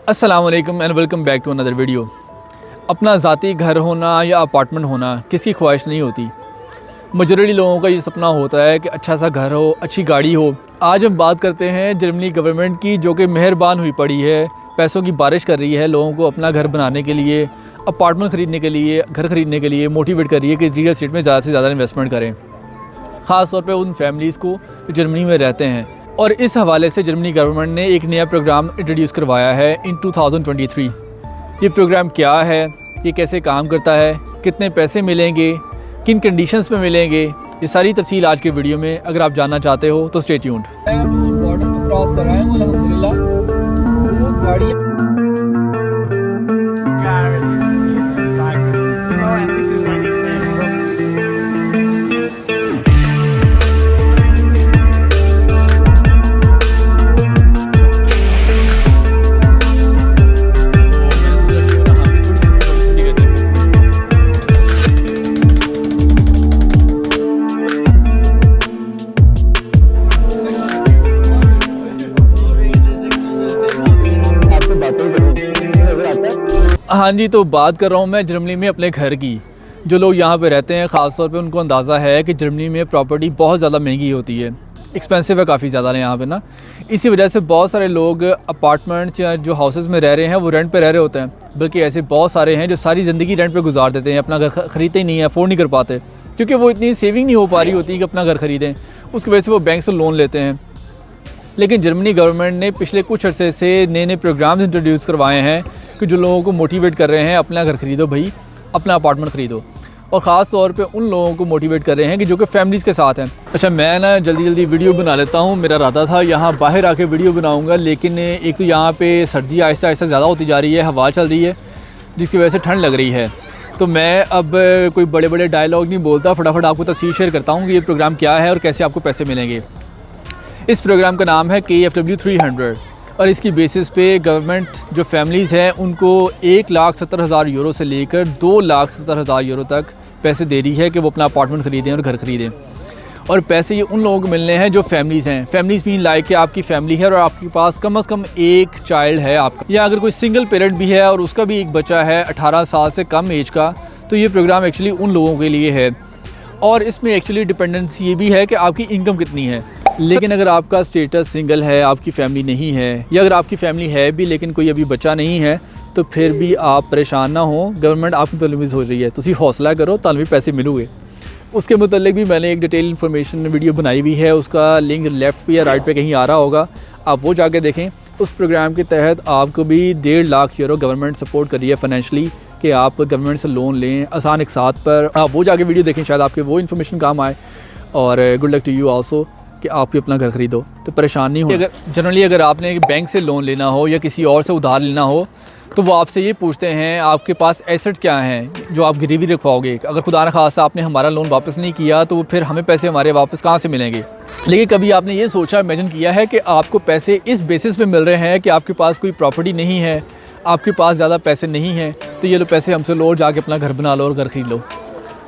अस्सलाम वालेकुम and welcome back to another video. अपना ज़ाती घर होना या अपार्टमेंट होना किसी ख्वाहिश नहीं होती। मेजॉरिटी लोगों का ये सपना होता है कि अच्छा सा घर हो, अच्छी गाड़ी हो। आज हम बात करते हैं जर्मनी गवर्नमेंट की, जो कि मेहरबान हुई पड़ी है, पैसों की बारिश कर रही है लोगों को अपना घर बनाने के लिए, अपार्टमेंट ख़रीदने के लिए, घर ख़रीदने के लिए मोटिवेट कर रही है कि रियल एस्टेट में ज़्यादा से ज़्यादा इन्वेस्टमेंट करें, ख़ास तौर पे उन फैमिलीज़ को जो जर्मनी में रहते हैं। और इस हवाले से जर्मनी गवर्नमेंट ने एक नया प्रोग्राम इंट्रोड्यूस करवाया है इन 2023। ये प्रोग्राम क्या है, ये कैसे काम करता है, कितने पैसे मिलेंगे, किन कंडीशंस में मिलेंगे, ये सारी तफसील आज के वीडियो में अगर आप जानना चाहते हो तो स्टे ट्यून्ड। बॉर्डर तो क्रॉस कर रहा है अल्हम्दुलिल्लाह। हाँ जी, तो बात कर रहा हूँ मैं जर्मनी में अपने घर की। जो लोग यहाँ पे रहते हैं ख़ास तौर पे उनको अंदाज़ा है कि जर्मनी में प्रॉपर्टी बहुत ज़्यादा महंगी होती है, एक्सपेंसिव है काफ़ी ज़्यादा यहाँ पे ना। इसी वजह से बहुत सारे लोग अपार्टमेंट्स या जो हाउसेस में रह रहे हैं वो रेंट पे रह रहे होते हैं, बल्कि ऐसे बहुत सारे हैं जो सारी ज़िंदगी रेंट पे गुजार देते हैं, अपना घर ख़रीदते ही नहीं है, अफोर्ड नहीं कर पाते, क्योंकि वो इतनी सेविंग नहीं हो पा रही होती कि अपना घर ख़रीदें। उसकी वजह से वो बैंक से लोन लेते हैं। लेकिन जर्मनी गवर्नमेंट ने पिछले कुछ अर्से से नए नए प्रोग्राम्स इंट्रोड्यूस करवाए हैं कि जो लोगों को मोटिवेट कर रहे हैं अपना घर ख़रीदो भाई, अपना अपार्टमेंट ख़रीदो, और ख़ास तौर पे उन लोगों को मोटिवेट कर रहे हैं कि जो कि फैमिलीज़ के साथ हैं। अच्छा, मैं ना जल्दी वीडियो बना लेता हूँ। मेरा इरादा था यहाँ बाहर आके वीडियो बनाऊँगा, लेकिन एक तो यहाँ पे सर्दी आहिस्ता आहिस्ता ज़्यादा होती जा रही है, हवा चल रही है जिसकी वजह से ठंड लग रही है। तो मैं अब कोई बड़े बड़े डायलॉग नहीं बोलता, फटाफट आपको तफसील शेयर करता हूँ कि ये प्रोग्राम क्या है और कैसे आपको पैसे मिलेंगे। इस प्रोग्राम का नाम है KFW 300 और इसकी बेसिस पे गवर्नमेंट जो फैमिलीज़ हैं उनको 1,70,000 यूरो से लेकर 2,70,000 यूरो तक पैसे दे रही है कि वो अपना अपार्टमेंट ख़रीदें और घर ख़रीदें। और पैसे ये उन लोगों को मिलने हैं जो फैमिलीज़ हैं। फैमिलीज़ मीन लाइक कि आपकी फैमिली है और आपके पास कम से कम एक चाइल्ड है आपका, या अगर कोई सिंगल पेरेंट भी है और उसका भी एक बच्चा है 18 साल से कम एज का, तो ये प्रोग्राम एक्चुअली उन लोगों के लिए है। और इसमें एक्चुअली डिपेंडेंस ये भी है कि आपकी इनकम कितनी है। लेकिन अगर आपका स्टेटस सिंगल है, आपकी फैमिली नहीं है, या अगर आपकी फैमिली है भी लेकिन कोई अभी बच्चा नहीं है, तो फिर भी आप परेशान ना हो, गवर्नमेंट आपकी तलवीज़ हो रही है, तुसी हौसला करो, ताल भी पैसे मिलोगे। उसके मुतल्लिक भी मैंने एक डिटेल इन्फॉर्मेशन वीडियो बनाई हुई है, उसका लिंक लेफ़्ट पे या राइट पे कहीं आ रहा होगा, आप वो जाके देखें। उस प्रोग्राम के तहत आपको भी 1.5 लाख यूरो गवर्नमेंट सपोर्ट कर रही है फाइनेंशली कि आप गवर्नमेंट से लोन लें आसान एक साथ पर। आप वो जाके वीडियो देखें, शायद आपके वो इन्फॉर्मेशन काम आए। और good luck to you also कि आप भी अपना घर ख़रीदो तो परेशान नहीं हो। अगर जनरली अगर आपने बैंक से लोन लेना हो या किसी और से उधार लेना हो तो वो आपसे ये पूछते हैं आपके पास एसेट्स क्या हैं जो आप गिरवी रखवाओगे। अगर खुदा न खास्ता आपने हमारा लोन वापस नहीं किया तो फिर हमें पैसे हमारे वापस कहाँ से मिलेंगे। लेकिन कभी आपने ये सोचा, इमेजिन किया है कि आपको पैसे इस बेसिस पे मिल रहे हैं कि आपके पास कोई प्रॉपर्टी नहीं है, आपके पास ज़्यादा पैसे नहीं हैं, तो ये लो पैसे हमसे लो, जाके अपना घर बना लो और घर खरीद लो।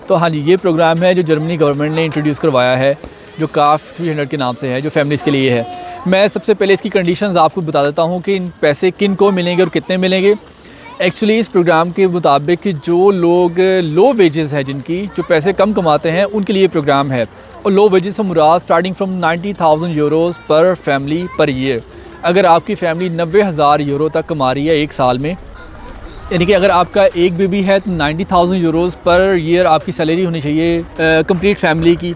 तो हाँ जी, ये प्रोग्राम है जो जर्मनी गवर्नमेंट ने इंट्रोड्यूस करवाया है, जो KAF 300 के नाम से है, जो फैमिलीज़ के लिए है। मैं सबसे पहले इसकी कंडीशंस आपको बता देता हूँ कि इन पैसे किन को मिलेंगे और कितने मिलेंगे। एक्चुअली इस प्रोग्राम के मुताबिक जो लोग लो वेजेस है, जिनकी जो पैसे कम कमाते हैं, उनके लिए प्रोग्राम है। और लो वेजेस से मुराद स्टार्टिंग फ्रॉम 90,000 यूरोज़ पर फैमिली पर ईयर। अगर आपकी फैमिली 90,000 यूरो तक कमा रही है एक साल में, यानी कि अगर आपका एक बेबी है तो 90,000 यूरोज़ पर ईयर आपकी सैलरी होनी चाहिए कंप्लीट फैमिली की।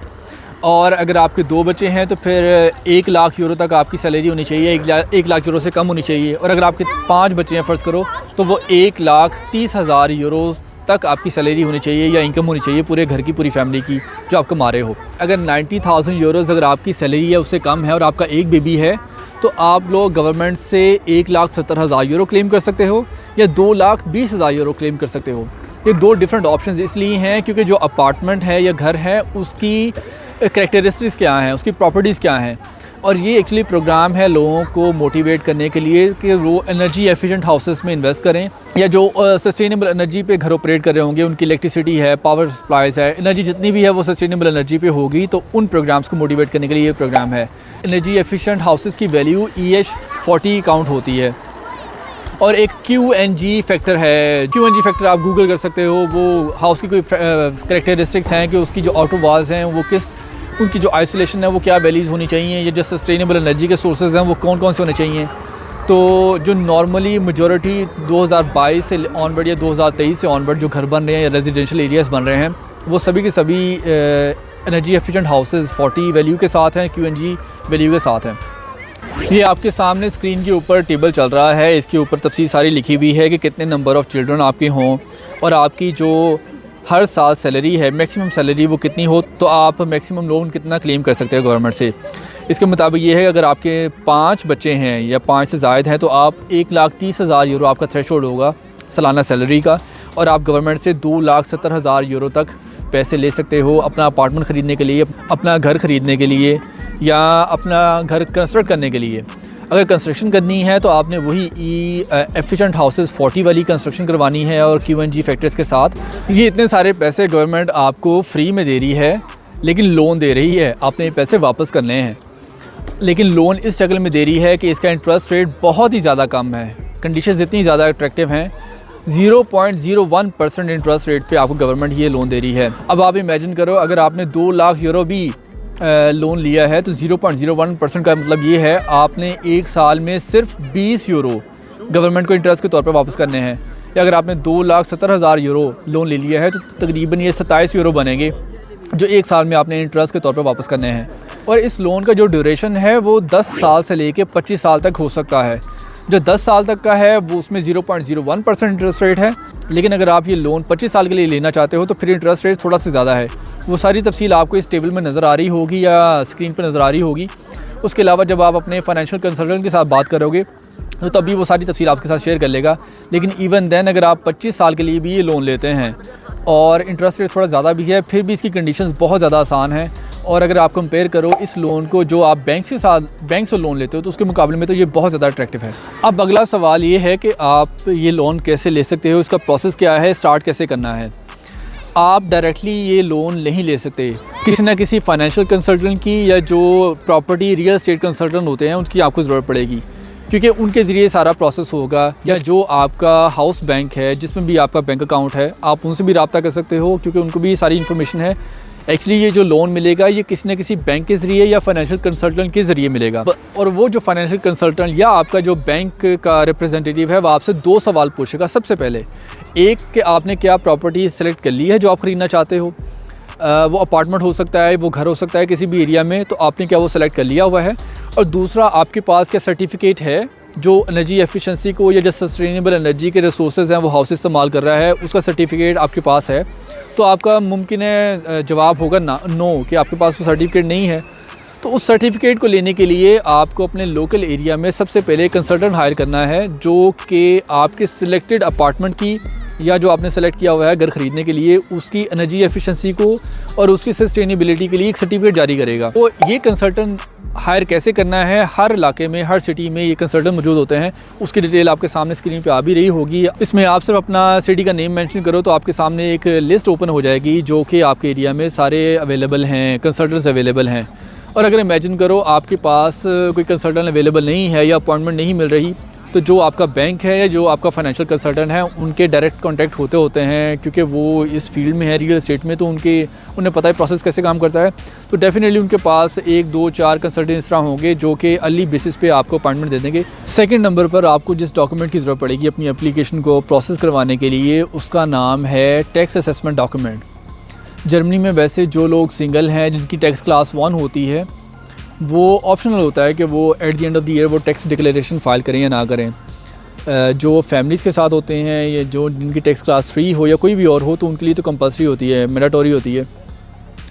और अगर आपके 2 बच्चे हैं तो फिर 1 लाख यूरो तक आपकी सैलरी होनी चाहिए, 1 लाख यूरो से कम होनी चाहिए। और अगर आपके 5 बच्चे हैं फ़र्ज़ करो तो वो 1,30,000 यूरो तक आपकी सैलरी होनी चाहिए या इनकम होनी चाहिए पूरे घर की, पूरी फैमिली की जो आप कमा रहे हो। अगर 90,000 यूरोज़ अगर आपकी सैलरी है उससे कम है और आपका एक बेबी है, तो आप लोग गवर्नमेंट से 1,70,000 यूरो क्लेम कर सकते हो या 2,20,000 यूरो क्लेम कर सकते हो। ये 2 डिफरेंट ऑप्शंस इसलिए हैं क्योंकि जो अपार्टमेंट है या घर है उसकी करैक्टरिस्टिक्स क्या हैं, उसकी प्रॉपर्टीज़ क्या हैं। और ये एक्चुअली प्रोग्राम है लोगों को मोटिवेट करने के लिए कि वो एनर्जी एफिशिएंट हाउसेस में इन्वेस्ट करें, या जो सस्टेनेबल एनर्जी पे घर ऑपरेट कर रहे होंगे, उनकी इलेक्ट्रिसिटी है, पावर सप्लाईज़ है, एनर्जी जितनी भी है वो सस्टेनेबल एनर्जी पे होगी, तो उन प्रोग्राम्स को मोटिवेट करने के लिए ये प्रोग्राम है। एनर्जी एफिशिएंट हाउसेस की वैल्यू EH 40 काउंट होती है। और एक QNG फैक्टर है। QNG फैक्टर आप गूगल कर सकते हो। वो हाउस की कोई करेक्टरिस्टिक्स हैं कि उसकी जो आउटर वॉल्स हैं वो उनकी जो आइसोलेशन है वो क्या वैल्यूज़ होनी चाहिए, या जो सस्टेनेबल एनर्जी के सोर्सेज हैं वो कौन कौन से होने चाहिए। तो जो नॉर्मली मेजॉरिटी 2022 से ऑनवर्ड या 2023 से ऑनवर्ड जो घर बन रहे हैं या रेजिडेंशियल एरियाज़ बन रहे हैं वो सभी के सभी एनर्जी एफिशिएंट हाउसेस 40 वैल्यू के साथ हैं, QNG वैल्यू के साथ हैं। ये आपके सामने स्क्रीन के ऊपर टेबल चल रहा है। इसके ऊपर तफसील सारी लिखी हुई है कि कितने नंबर ऑफ़ चिल्ड्रन आपके हों और आपकी जो हर साल सैलरी है, मैक्सिमम सैलरी वो कितनी हो, तो आप मैक्सिमम लोन कितना क्लेम कर सकते हैं गवर्नमेंट से। इसके मुताबिक ये है कि अगर आपके 5 बच्चे हैं या 5 से ज़ायद हैं तो आप 1,30,000 यूरो आपका थ्रेशोल्ड होगा सालाना सैलरी का, और आप गवर्नमेंट से 2,70,000 यूरो तक पैसे ले सकते हो अपना अपार्टमेंट ख़रीदने के लिए, अपना घर ख़रीदने के लिए, या अपना घर कंस्ट्रक्ट करने के लिए। अगर कंस्ट्रक्शन करनी है तो आपने वही एफिशिएंट हाउसेस 40 वाली कंस्ट्रक्शन करवानी है और QNG फैक्टर्स के साथ। ये इतने सारे पैसे गवर्नमेंट आपको फ्री में दे रही है, लेकिन लोन दे रही है, आपने ये पैसे वापस करने हैं। लेकिन लोन इस शक्ल में दे रही है कि इसका इंटरेस्ट रेट बहुत ही ज़्यादा कम है। कंडीशंस इतनी ज़्यादा अट्रैक्टिव हैं, 0.01% इंटरेस्ट रेट पे आपको गवर्नमेंट ये लोन दे रही है। अब आप इमेजिन करो अगर आपने 2 लाख यूरो भी लोन लिया है तो 0.01% का मतलब ये है आपने एक साल में सिर्फ 20 यूरो गवर्नमेंट को इंटरेस्ट के तौर पर वापस करने हैं। या अगर आपने 2,70,000 यूरो लोन ले लिया है तो तकरीबन ये 27 यूरो बनेंगे जो एक साल में आपने इंटरेस्ट के तौर पर वापस करने हैं। और इस लोन का जो ड्यूरेशन है वो 10 साल से लेके 25 साल तक हो सकता है। जो 10 साल तक का है वो उसमें 0.01% इंटरेस्ट रेट है, लेकिन अगर आप ये लोन 25 साल के लिए लेना चाहते हो तो फिर इंटरेस्ट रेट थोड़ा सा ज़्यादा है। वो सारी तफसील आपको इस टेबल में नज़र आ रही होगी या स्क्रीन पर नज़र आ रही होगी। उसके अलावा जब आप अपने फाइनेंशियल कंसल्टेंट के साथ बात करोगे तो तभी वो सारी तफसील आपके साथ शेयर कर लेगा। लेकिन इवन देन अगर आप 25 साल के लिए भी ये लोन लेते हैं और इंटरेस्ट रेट थोड़ा ज़्यादा भी है, फिर भी इसकी कंडीशंस बहुत ज़्यादा आसान हैं। और अगर आप कंपेयर करो इस लोन को जो आप बैंक से लोन लेते हो तो उसके मुकाबले में तो ये बहुत ज़्यादा अट्रैक्टिव है। अब अगला सवाल ये है कि आप ये लोन कैसे ले सकते हो, इसका प्रोसेस क्या है, स्टार्ट कैसे करना है। आप डायरेक्टली ये लोन नहीं ले सकते, किसी ना किसी फाइनेंशियल कंसल्टेंट की या जो प्रॉपर्टी रियल एस्टेट कंसल्टेंट होते हैं उनकी आपको ज़रूरत पड़ेगी, क्योंकि उनके ज़रिए सारा प्रोसेस होगा। या जो आपका हाउस बैंक है जिसमें भी आपका बैंक अकाउंट है आप उनसे भी रब्ता कर सकते हो, क्योंकि उनको भी सारी इन्फॉर्मेशन है। एक्चुअली ये जो लोन मिलेगा ये किसी न किसी बैंक के ज़रिए या फाइनेंशियल कंसल्टेंट के ज़रिए मिलेगा। और वो जो फाइनेंशियल कंसल्टेंट या आपका जो बैंक का रिप्रेजेंटेटिव है वो आपसे 2 सवाल पूछेगा। सबसे पहले एक कि आपने क्या प्रॉपर्टी सेलेक्ट कर ली है जो आप ख़रीदना चाहते हो, वो अपार्टमेंट हो सकता है, वो घर हो सकता है किसी भी एरिया में, तो आपने क्या वो सेलेक्ट कर लिया हुआ है। और दूसरा आपके पास क्या सर्टिफिकेट है जो एनर्जी एफिशिएंसी को या जो सस्टेनेबल एनर्जी के रिसोर्सेज हैं वो हाउस इस्तेमाल कर रहा है, उसका सर्टिफिकेट आपके पास है। तो आपका मुमकिन है जवाब होगा नो कि आपके पास वो सर्टिफिकेट नहीं है। तो उस सर्टिफिकेट को लेने के लिए आपको अपने लोकल एरिया में सबसे पहले कंसल्टेंट हायर करना है जो कि आपके सिलेक्टेड अपार्टमेंट की या जो आपने सेलेक्ट किया हुआ है घर ख़रीदने के लिए उसकी एनर्जी एफिशिएंसी को और उसकी सस्टेनेबिलिटी के लिए एक सर्टिफिकेट जारी करेगा। तो ये कंसल्टेंट हायर कैसे करना है, हर इलाके में हर सिटी में ये कंसल्टेंट मौजूद होते हैं, उसकी डिटेल आपके सामने स्क्रीन पे आ भी रही होगी। इसमें आप सिर्फ अपना सिटी का नेम मेंशन करो तो आपके सामने एक लिस्ट ओपन हो जाएगी जो कि आपके एरिया में सारे अवेलेबल हैं, कंसल्टेंट्स अवेलेबल हैं। और अगर इमेजिन करो आपके पास कोई कंसल्टेंट अवेलेबल नहीं है या अपॉइंटमेंट नहीं मिल रही, तो जो आपका बैंक है या जो आपका फाइनेंशियल कंसल्टेंट है उनके डायरेक्ट कांटेक्ट होते हैं, क्योंकि वो इस फील्ड में है रियल एस्टेट में, तो उन्हें पता है प्रोसेस कैसे काम करता है। तो डेफिनेटली उनके पास 1, 2, 4 कंसल्टेंट इस तरह होंगे जो कि अर्ली बेसिस पे आपको अपॉइंटमेंट दे देंगे। सेकंड नंबर पर आपको जिस डॉक्यूमेंट की ज़रूरत पड़ेगी अपनी एप्लीकेशन को प्रोसेस करवाने के लिए, उसका नाम है टैक्स असेसमेंट डॉक्यूमेंट। जर्मनी में वैसे जो लोग सिंगल हैं जिनकी टैक्स क्लास 1 होती है वो ऑप्शनल होता है कि वो at the end of the year वो टैक्स डिक्लेरेशन फ़ाइल करें या ना करें। जो फैमिलीज़ के साथ होते हैं या जो जिनकी टैक्स क्लास 3 हो या कोई भी और हो तो उनके लिए तो कंपल्सरी होती है, मैंडेटरी होती है,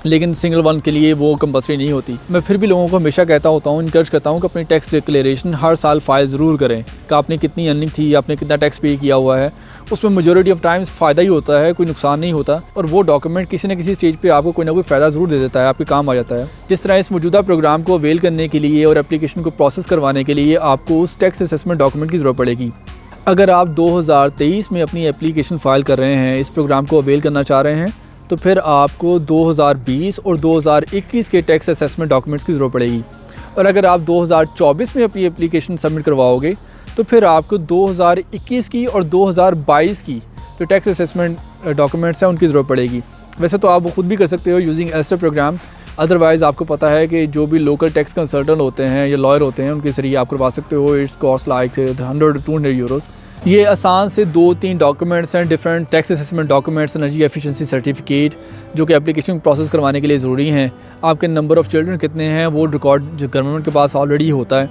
लेकिन सिंगल वन के लिए वो कंपल्सरी नहीं होती। मैं फिर भी लोगों को हमेशा कहता होता हूँ, इनकरेज करता हूँ कि अपनी टैक्स डिक्लेरेशन हर साल फ़ाइल ज़रूर करें कि आपने कितनी अर्निंग थी, आपने कितना टैक्स पे किया हुआ है। उसमें मेजॉरिटी ऑफ टाइम्स फ़ायदा ही होता है, कोई नुकसान नहीं होता। और वो डॉक्यूमेंट किसी न किसी स्टेज पे आपको कोई ना कोई फ़ायदा ज़रूर दे देता है, आपके काम आ जाता है। जिस तरह इस मौजूदा प्रोग्राम को अवेल करने के लिए और एप्लीकेशन को प्रोसेस करवाने के लिए आपको उस टैक्स असेसमेंट डॉक्यूमेंट की ज़रूरत पड़ेगी। अगर आप 2023 में अपनी एप्लीकेशन फ़ाइल कर रहे हैं, इस प्रोग्राम को अवेल करना चाह रहे हैं, तो फिर आपको 2020 और 2021 के टैक्स असेसमेंट डॉक्यूमेंट्स की ज़रूरत पड़ेगी। और अगर आप 2024 में अपनी एप्लीकेशन सबमिट करवाओगे तो फिर आपको 2021 की और 2022 की जो टैक्स असेसमेंट डॉक्यूमेंट्स हैं उनकी ज़रूरत पड़ेगी। वैसे तो आप वो खुद भी कर सकते हो यूजिंग एस्टर प्रोग्राम, अदरवाइज़ आपको पता है कि जो भी लोकल टैक्स कंसल्टेंट होते हैं या लॉयर होते हैं उनके ज़रिए आप करवा सकते हो। It's cost like 100-200 euros. ये आसान से 2-3 डॉक्यूमेंट्स हैं, different tax assessment documents, energy efficiency certificate, जो कि एप्लीकेशन प्रोसेस करवाने के लिए ज़रूरी हैं। आपके नंबर ऑफ़ चिल्ड्रन कितने हैं वो रिकॉर्ड जो गवर्नमेंट के पास ऑलरेडी होता है।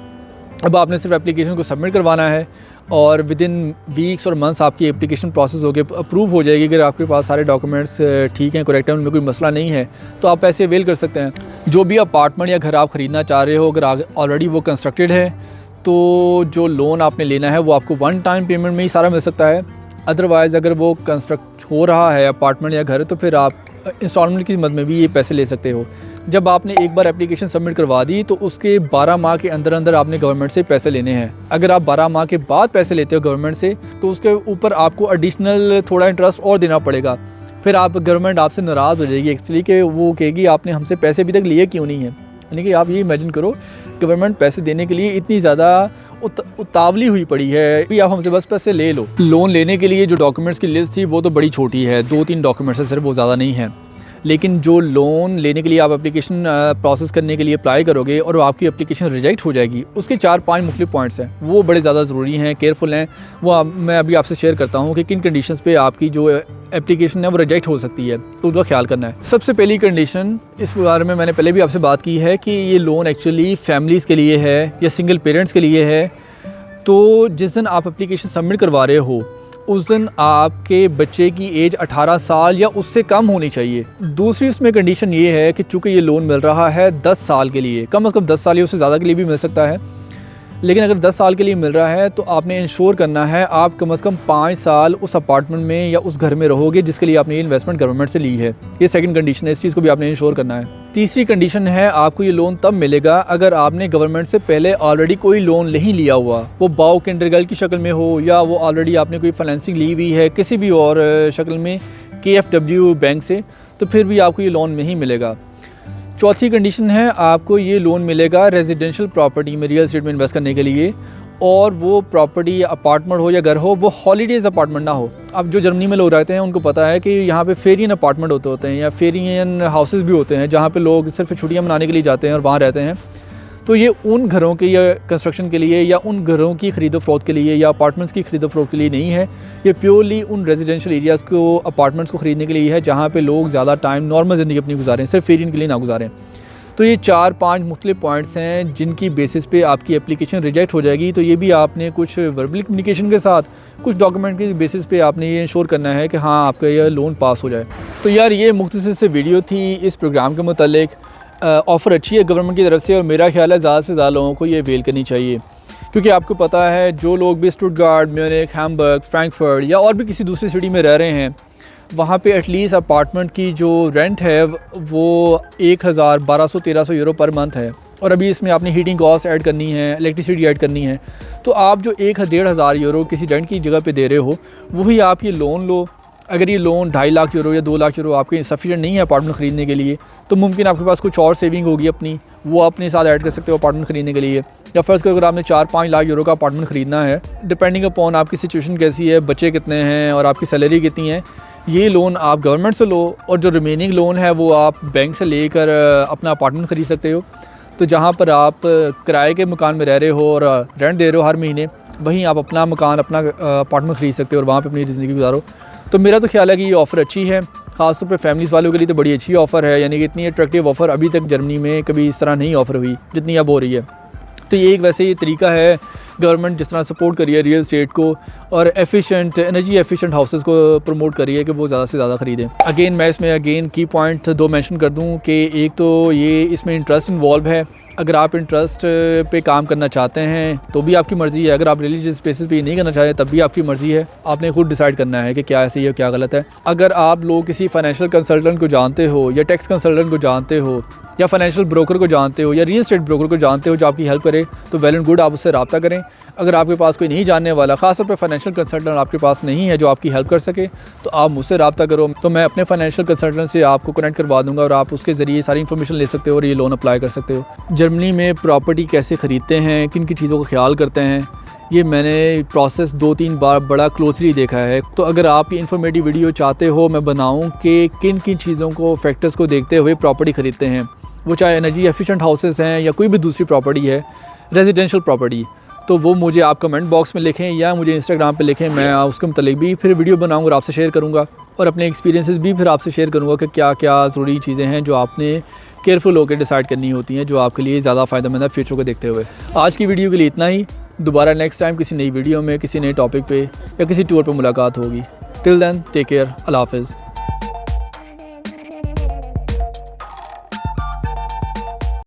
अब आपने सिर्फ एप्लीकेशन को सबमिट करवाना है और विद इन वीक्स और मंथ्स आपकी एप्लीकेशन प्रोसेस होकर अप्रूव हो जाएगी। अगर आपके पास सारे डॉक्यूमेंट्स ठीक हैं, करेक्ट हैं, उनमें कोई मसला नहीं है, तो आप पैसे अवेल कर सकते हैं। जो भी अपार्टमेंट या घर आप ख़रीदना चाह रहे हो, अगर ऑलरेडी वो कंस्ट्रक्टेड है तो जो लोन आपने लेना है वो आपको वन टाइम पेमेंट में ही सारा मिल सकता है। अदरवाइज़ अगर वो कंस्ट्रक्ट हो रहा है अपार्टमेंट या घर, तो फिर आप इंस्टॉलमेंट की मद में भी ये पैसे ले सकते हो। जब आपने एक बार एप्लीकेशन सबमिट करवा दी तो उसके 12 माह के अंदर अंदर आपने गवर्नमेंट से पैसे लेने हैं। अगर आप 12 माह के बाद पैसे लेते हो गवर्नमेंट से तो उसके ऊपर आपको एडिशनल थोड़ा इंटरेस्ट और देना पड़ेगा। फिर आप गवर्नमेंट आपसे नाराज़ हो जाएगी एक्चुअली, कि वो कहेगी आपने हमसे पैसे अभी तक लिए क्यों नहीं है। यानी कि आप ये इमेजिन करो, गवर्नमेंट पैसे देने के लिए इतनी ज़्यादा उतावली हुई पड़ी है कि आप हमसे बस पैसे ले लो। लोन लेने के लिए जो डॉक्यूमेंट्स की लिस्ट थी वो तो बड़ी छोटी है, 2-3 डॉक्यूमेंट्स है सिर्फ, वो ज़्यादा नहीं है। लेकिन जो लोन लेने के लिए आप एप्लीकेशन प्रोसेस करने के लिए अप्लाई करोगे और आपकी एप्लीकेशन रिजेक्ट हो जाएगी, उसके 4-5 मुख्तलिफ पॉइंट्स हैं, वो बड़े ज़्यादा ज़रूरी हैं, केयरफुल हैं। वो मैं अभी आपसे शेयर करता हूँ कि किन कंडीशंस पे आपकी जो एप्लीकेशन है वो रिजेक्ट हो सकती है, तो उसका ख्याल करना है। सबसे पहली कंडीशन, इस बारे में मैंने पहले भी आपसे बात की है कि ये लोन एक्चुअली फैमिलीज़ के लिए है या सिंगल पेरेंट्स के लिए है। तो जिस दिन आप एप्लीकेशन सबमिट करवा रहे हो उस दिन आपके बच्चे की एज 18 साल या उससे कम होनी चाहिए। दूसरी उसमें कंडीशन ये है कि चूँकि ये लोन मिल रहा है 10 साल के लिए, कम से कम 10 साल या उससे ज़्यादा के लिए भी मिल सकता है, लेकिन अगर 10 साल के लिए मिल रहा है तो आपने इंश्योर करना है आप कम से कम 5 साल उस अपार्टमेंट में या उस घर में रहोगे जिसके लिए आपने ये इन्वेस्टमेंट गवर्नमेंट से ली है। ये सेकंड कंडीशन है, इस चीज़ को भी आपने इंश्योर करना है। तीसरी कंडीशन है, आपको ये लोन तब मिलेगा अगर आपने गवर्नमेंट से पहले ऑलरेडी कोई लोन नहीं लिया हुआ, वो बाउ किंडरगार्टन की शक्ल में हो या वो ऑलरेडी आपने कोई फाइनेंसिंग ली हुई है किसी भी और शक्ल में KFW बैंक से, तो फिर भी आपको ये लोन में ही मिलेगा। चौथी कंडीशन है, आपको ये लोन मिलेगा रेजिडेंशियल प्रॉपर्टी में, रियल एस्टेट में इन्वेस्ट करने के लिए, और वो प्रॉपर्टी अपार्टमेंट हो या घर हो वो हॉलीडेज़ अपार्टमेंट ना हो। अब जो जर्मनी में लोग रहते हैं उनको पता है कि यहाँ पे फेरियन अपार्टमेंट होते हैं या फेरियन हाउसेस भी होते हैं जहाँ पे लोग सिर्फ छुट्टियाँ मनाने के लिए जाते हैं और वहाँ रहते हैं। तो ये उन घरों के या कंस्ट्रक्शन के लिए या उन घरों की खरीदो फरोख्त के लिए या अपार्टमेंट्स की खरीदो फरोख्त के लिए नहीं है, ये प्योरली उन रेजिडेंशियल एरियाज़ को, अपार्टमेंट्स को ख़रीदने के लिए है जहाँ पे लोग ज़्यादा टाइम नॉर्मल ज़िंदगी अपनी गुजारें, सिर्फ फेरियन के लिए ना गुजारें। तो ये 4-5 मुख्तलिफ पॉइंट्स हैं जिनकी बेसिस पे आपकी एप्लीकेशन रिजेक्ट हो जाएगी। तो ये भी आपने कुछ वर्बल कम्युनिकेशन के साथ, कुछ डॉक्यूमेंट के बेसिस पे आपने ये इंश्योर करना है कि हाँ आपका ये लोन पास हो जाए। तो यार ये मुख्तसर से वीडियो थी इस प्रोग्राम के मुतालिक। ऑफ़र अच्छी है गवर्नमेंट की तरफ से और मेरा ख्याल है ज़्यादा से ज़्यादा लोगों को ये अवेल करनी चाहिए, क्योंकि आपको पता है जो लोग भी स्टुटगार्ट, म्यूनिख, हैम्बर्ग, फ्रैंकफर्ट या और भी किसी दूसरी सिटी में रह रहे हैं, वहाँ पे एटलीस्ट अपार्टमेंट की जो रेंट है वो 1200-1300 यूरो पर मंथ है, और अभी इसमें आपने हीटिंग कॉस्ट ऐड करनी है, इलेक्ट्रिसिटी ऐड करनी है। तो आप जो 1-1,500 यूरो किसी रेंट की जगह पे दे रहे हो, वही आप ये लोन लो। अगर ये लोन 2.5 लाख यूरो या 2 लाख यूरो आपके सफिशिएंट नहीं है अपार्टमेंट ख़रीदने के लिए, तो मुमकिन आपके पास कुछ और सेविंग होगी अपनी, वो अपने साथ ऐड कर सकते हो अपार्टमेंट ख़रीदने के लिए। या फ़र्ज़ करो अगर आपने 4-5 लाख यूरो का अपार्टमेंट ख़रीदना है, डिपेंडिंग अपॉन आपकी सिचुएशन कैसी है, बच्चे कितने हैं और आपकी सैलरी कितनी है, ये लोन आप गवर्नमेंट से लो और जो रिमेनिंग लोन है वो आप बैंक से लेकर अपना अपार्टमेंट ख़रीद सकते हो। तो जहाँ पर आप किराए के मकान में रह रहे हो और रेंट दे रहे हो हर महीने, वहीं आप अपना मकान, अपना अपार्टमेंट ख़रीद सकते हो और वहाँ पर अपनी ज़िंदगी गुजारो। तो मेरा तो ख्याल है कि ये ऑफ़र अच्छी है, ख़ासतौर पर फैमिलीज़ वालों के लिए तो बड़ी अच्छी ऑफ़र है। यानी कि इतनी अट्रैक्टिव ऑफ़र अभी तक जर्मनी में कभी इस तरह नहीं ऑफ़र हुई जितनी अब हो रही है। तो ये एक वैसे ये तरीका है गवर्नमेंट जिस तरह सपोर्ट करी है रियल एस्टेट को और एफिशिएंट, एनर्जी एफिशिएंट हाउसेस को प्रमोट करी है कि वो ज़्यादा से ज़्यादा ख़रीदें। अगेन मैं इसमें की पॉइंट 2 मेंशन कर दूं कि एक तो ये इसमें इंटरेस्ट इन्वॉल्व है। अगर आप इंटरेस्ट पे काम करना चाहते हैं तो भी आपकी मर्ज़ी है, अगर आप रिलीजियस बेसिस पे नहीं करना चाहते तब भी आपकी मर्ज़ी है। आपने खुद डिसाइड करना है कि क्या सही है क्या गलत है। अगर आप लोग किसी फाइनेंशियल कंसल्टेंट को जानते हो या टैक्स कंसल्टेंट को जानते हो या फाइनेंशियल ब्रोकर को जानते हो या रियल एस्टेट ब्रोकर को जानते हो जो आपकी हेल्प करे, तो वेल एंड गुड, आप उससे रब्ता करें। अगर आपके पास कोई नहीं जानने वाला, ख़ासतौर पर फाइनेंशियल कंसल्टेंट आपके पास नहीं है जो आपकी हेल्प कर सके, तो आप मुझसे रब्ता करो। तो मैं अपने फाइनेंशियल कंसल्टेंट से आपको कनेक्ट करवा दूंगा और आप उसके ज़रिए सारी इन्फॉर्मेशन ले सकते हो और ये लोन अप्लाई कर सकते हो। जर्मनी में प्रॉपर्टी कैसे ख़रीदते हैं, किन किन चीज़ों का ख्याल करते हैं, ये मैंने प्रोसेस 2-3 बार बड़ा क्लोजली देखा है। तो अगर आप ये इन्फॉर्मेटिव वीडियो चाहते हो मैं बनाऊं कि किन किन चीज़ों को, फैक्टर्स को देखते हुए प्रॉपर्टी ख़रीदते हैं, वो चाहे एनर्जी एफिशिएंट हाउसेस हैं या कोई भी दूसरी प्रॉपर्टी है, रेजिडेंशियल प्रॉपर्टी, तो वो मुझे आप कमेंट बॉक्स में लिखें या मुझे इंस्टाग्राम पे लिखें। मैं उसके मतलब भी फिर वीडियो बनाऊंगा और आपसे शेयर करूंगा, और अपने एक्सपीरियंसेस भी फिर आपसे शेयर करूंगा कि क्या क्या ज़रूरी चीज़ें हैं जो आपने केयरफुल होकर डिसाइड करनी होती हैं, जो आपके लिए ज़्यादा फ़ायदेमंद है फ्यूचर को देखते हुए। आज की वीडियो के लिए इतना ही। दोबारा नेक्स्ट टाइम किसी नई वीडियो में, किसी नए टॉपिक पे या किसी टूर पर मुलाकात होगी। टिल देन टेक केयर, अल्लाह हाफ़िज़।